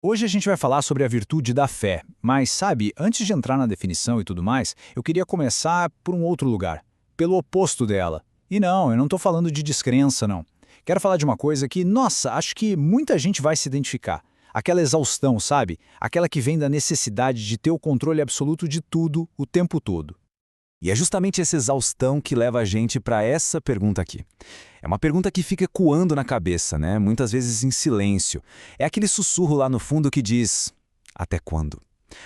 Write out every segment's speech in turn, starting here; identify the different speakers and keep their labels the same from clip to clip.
Speaker 1: Hoje a gente vai falar sobre a virtude da fé, mas sabe, antes de entrar na definição e tudo mais, eu queria começar por um outro lugar, pelo oposto dela. E não, eu não estou falando de descrença, não. Quero falar de uma coisa que, nossa, acho que muita gente vai se identificar. Aquela exaustão, sabe? Aquela que vem da necessidade de ter o controle absoluto de tudo, o tempo todo.
Speaker 2: E é justamente essa exaustão que leva a gente para essa pergunta aqui. É uma pergunta que fica ecoando na cabeça, né? Muitas vezes em silêncio. É aquele sussurro lá no fundo que diz: até quando?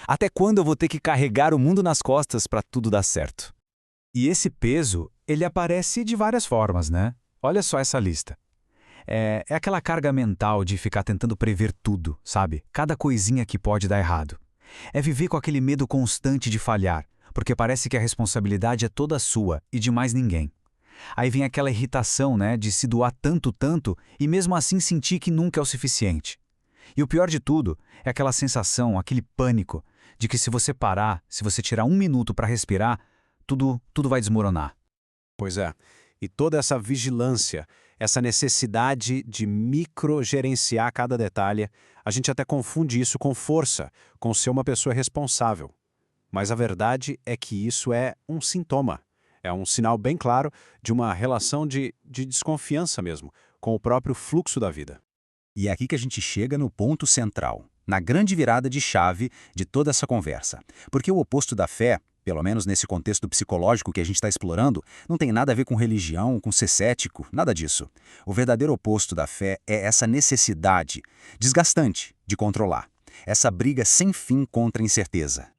Speaker 2: Até quando eu vou ter que carregar o mundo nas costas para tudo dar certo?
Speaker 3: E esse peso, ele aparece de várias formas, né? Olha só essa lista. É aquela carga mental de ficar tentando prever tudo, sabe? Cada coisinha que pode dar errado. É viver com aquele medo constante de falhar, porque parece que a responsabilidade é toda sua e de mais ninguém. Aí vem aquela irritação, né, de se doar tanto, e mesmo assim sentir que nunca é o suficiente. E o pior de tudo é aquela sensação, aquele pânico, de que se você parar, se você tirar um minuto para respirar, tudo vai desmoronar.
Speaker 4: Pois é. E toda essa vigilância, essa necessidade de microgerenciar cada detalhe, a gente até confunde isso com força, com ser uma pessoa responsável. Mas a verdade é que isso é um sintoma. É um sinal bem claro de uma relação de desconfiança mesmo, com o próprio fluxo da vida.
Speaker 5: E é aqui que a gente chega no ponto central, na grande virada de chave de toda essa conversa. Porque o oposto da fé, pelo menos nesse contexto psicológico que a gente está explorando, não tem nada a ver com religião, com ser cético, nada disso. O verdadeiro oposto da fé é essa necessidade desgastante de controlar, essa briga sem fim contra a incerteza.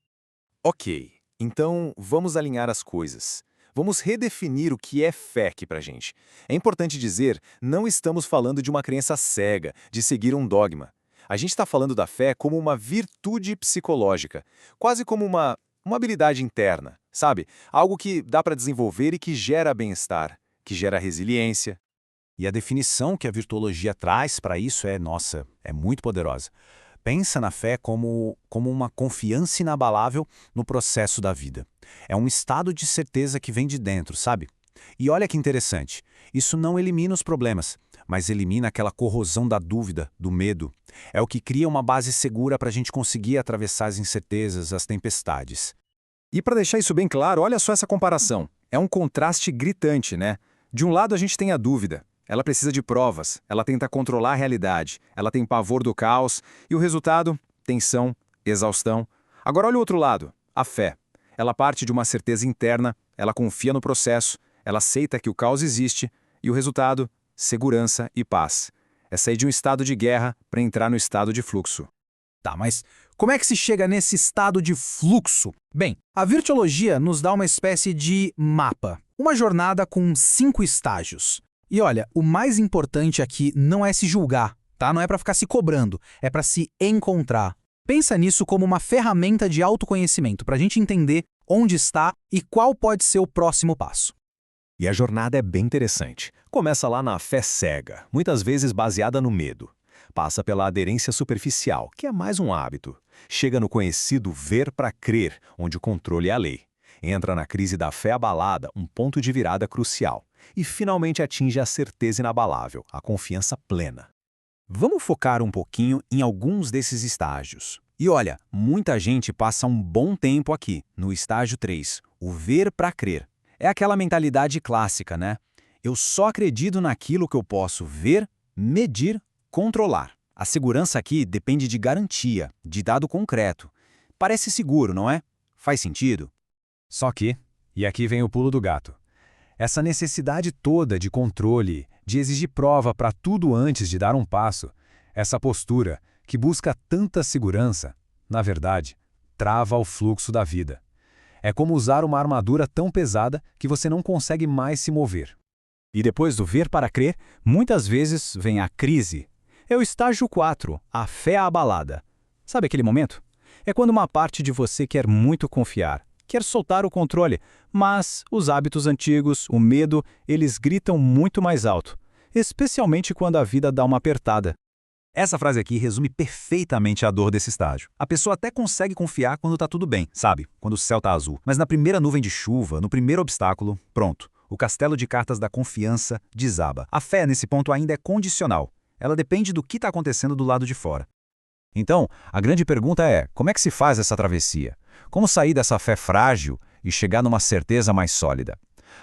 Speaker 6: Ok, então vamos alinhar as coisas. Vamos redefinir o que é fé aqui pra gente. É importante dizer, não estamos falando de uma crença cega, de seguir um dogma. A gente está falando da fé como uma virtude psicológica, quase como uma habilidade interna, sabe? Algo que dá para desenvolver e que gera bem-estar, que gera resiliência.
Speaker 2: E a definição que a virtuologia traz para isso é muito poderosa. Pensa na fé como uma confiança inabalável no processo da vida. É um estado de certeza que vem de dentro, sabe? E olha que interessante, isso não elimina os problemas, mas elimina aquela corrosão da dúvida, do medo. É o que cria uma base segura para a gente conseguir atravessar as incertezas, as tempestades.
Speaker 1: E para deixar isso bem claro, olha só essa comparação. É um contraste gritante, né? De um lado a gente tem a dúvida. Ela precisa de provas, ela tenta controlar a realidade, ela tem pavor do caos, e o resultado? Tensão, exaustão. Agora olha o outro lado, a fé. Ela parte de uma certeza interna, ela confia no processo, ela aceita que o caos existe, e o resultado? Segurança e paz. É sair de um estado de guerra para entrar no estado de fluxo.
Speaker 3: Tá, mas como é que se chega nesse estado de fluxo? Bem, a virtuologia nos dá uma espécie de mapa, uma jornada com 5 estágios. E olha, o mais importante aqui não é se julgar, tá? Não é para ficar se cobrando, é para se encontrar. Pensa nisso como uma ferramenta de autoconhecimento, para a gente entender onde está e qual pode ser o próximo passo.
Speaker 6: E a jornada é bem interessante. Começa lá na fé cega, muitas vezes baseada no medo. Passa pela aderência superficial, que é mais um hábito. Chega no conhecido ver para crer, onde o controle é a lei. Entra na crise da fé abalada, um ponto de virada crucial. E finalmente atinge a certeza inabalável, a confiança plena.
Speaker 2: Vamos focar um pouquinho em alguns desses estágios. E olha, muita gente passa um bom tempo aqui, no estágio 3, o ver para crer. É aquela mentalidade clássica, né? Eu só acredito naquilo que eu posso ver, medir, controlar. A segurança aqui depende de garantia, de dado concreto. Parece seguro, não é? Faz sentido?
Speaker 3: Só que, e aqui vem o pulo do gato, essa necessidade toda de controle, de exigir prova para tudo antes de dar um passo, essa postura que busca tanta segurança, na verdade, trava o fluxo da vida. É como usar uma armadura tão pesada que você não consegue mais se mover.
Speaker 1: E depois do ver para crer, muitas vezes vem a crise. É o estágio 4, a fé abalada. Sabe aquele momento? É quando uma parte de você quer muito confiar, quer soltar o controle, mas os hábitos antigos, o medo, eles gritam muito mais alto, especialmente quando a vida dá uma apertada.
Speaker 2: Essa frase aqui resume perfeitamente a dor desse estágio. A pessoa até consegue confiar quando tá tudo bem, sabe? Quando o céu tá azul. Mas na primeira nuvem de chuva, no primeiro obstáculo, pronto. O castelo de cartas da confiança desaba. A fé, nesse ponto, ainda é condicional. Ela depende do que está acontecendo do lado de fora. Então, a grande pergunta é, como é que se faz essa travessia? Como sair dessa fé frágil e chegar numa certeza mais sólida?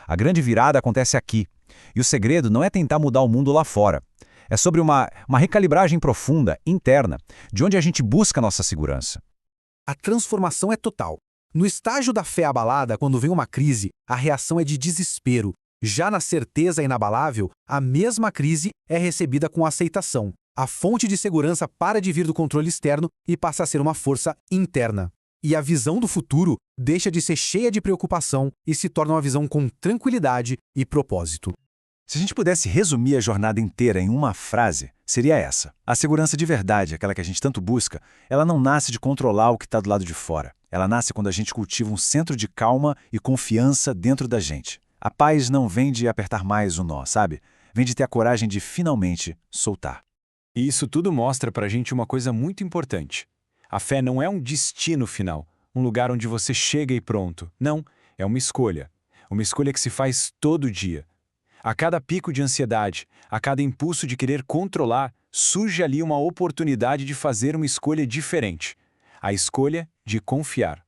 Speaker 2: A grande virada acontece aqui. E o segredo não é tentar mudar o mundo lá fora. É sobre uma recalibragem profunda, interna, de onde a gente busca nossa segurança.
Speaker 7: A transformação é total. No estágio da fé abalada, quando vem uma crise, a reação é de desespero. Já na certeza inabalável, a mesma crise é recebida com aceitação. A fonte de segurança para de vir do controle externo e passa a ser uma força interna. E a visão do futuro deixa de ser cheia de preocupação e se torna uma visão com tranquilidade e propósito.
Speaker 1: Se a gente pudesse resumir a jornada inteira em uma frase, seria essa. A segurança de verdade, aquela que a gente tanto busca, ela não nasce de controlar o que está do lado de fora. Ela nasce quando a gente cultiva um centro de calma e confiança dentro da gente. A paz não vem de apertar mais o nó, sabe? Vem de ter a coragem de finalmente soltar.
Speaker 4: E isso tudo mostra pra gente uma coisa muito importante. A fé não é um destino final, um lugar onde você chega e pronto. Não, é uma escolha. Uma escolha que se faz todo dia. A cada pico de ansiedade, a cada impulso de querer controlar, surge ali uma oportunidade de fazer uma escolha diferente. A escolha de confiar.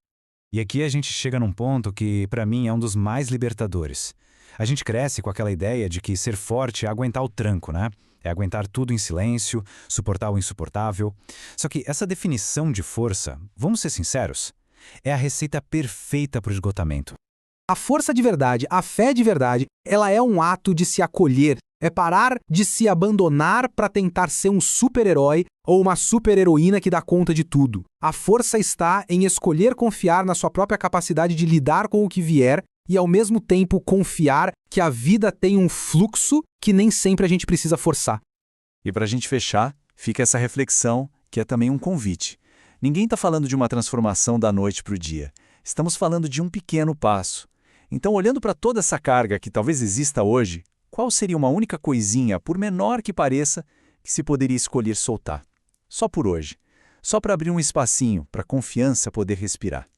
Speaker 3: E aqui a gente chega num ponto que, para mim, é um dos mais libertadores. A gente cresce com aquela ideia de que ser forte é aguentar o tranco, né? É aguentar tudo em silêncio, suportar o insuportável. Só que essa definição de força, vamos ser sinceros, é a receita perfeita para o esgotamento.
Speaker 7: A força de verdade, a fé de verdade, ela é um ato de se acolher, é parar de se abandonar para tentar ser um super-herói ou uma super-heroína que dá conta de tudo. A força está em escolher confiar na sua própria capacidade de lidar com o que vier e, ao mesmo tempo, confiar que a vida tem um fluxo que nem sempre a gente precisa forçar.
Speaker 1: E para a gente fechar, fica essa reflexão, que é também um convite. Ninguém está falando de uma transformação da noite para o dia. Estamos falando de um pequeno passo. Então, olhando para toda essa carga que talvez exista hoje, qual seria uma única coisinha, por menor que pareça, que se poderia escolher soltar? Só por hoje. Só para abrir um espacinho para a confiança poder respirar.